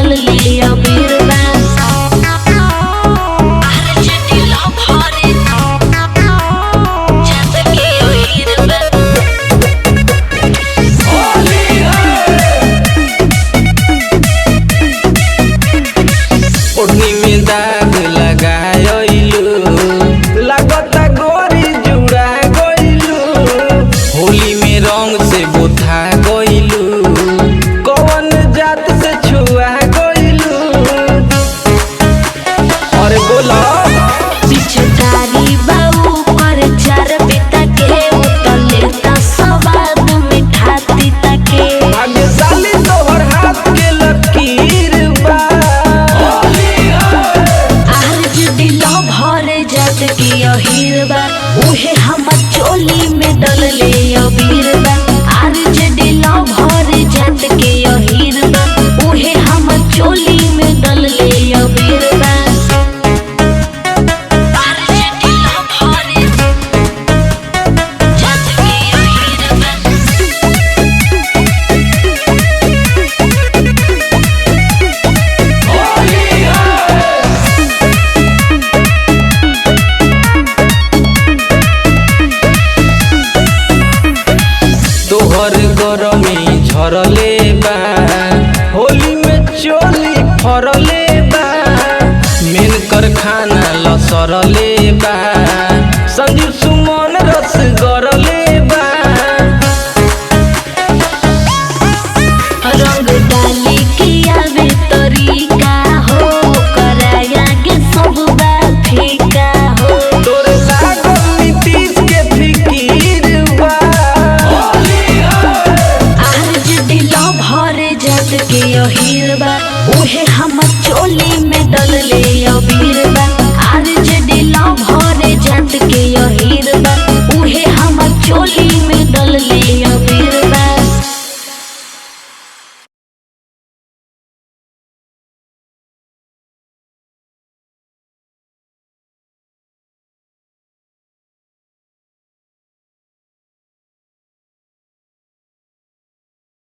डल ले अबीर बा। ओढ़नी में दाग लगाइलू, लगता गोरी जुड़ा गइलू। होली में रंग से बोथा गइलू, कौन जात से छुआ गइलू। अरे बोला पिचकारी बाऊ पर चार पिता के उतले ता सवाद मिठाती तके। भाग्यशाली तोहर हाथ के लकीर बा। आज दिलो भर जात के अहीर बा, उहे हमर चोली में डल ले अबीर बा। आज दिलो भर जात के अहीर बा, उहे हमर चोली में डल ले अबीर बा। तोहर गरमी झरले बा, होली में चोली फरले बा। मेन कारखाना लसरले बा, संजू सुमन रस गरले बा। रंग डाली के आवे तरीका हो, कराया के सब बात फीका हो। तोर लागल नीतीश के फिकीर बा। आज दिलो भर जात के अहीर बा, उहे हमर चोली में डल ले अबीर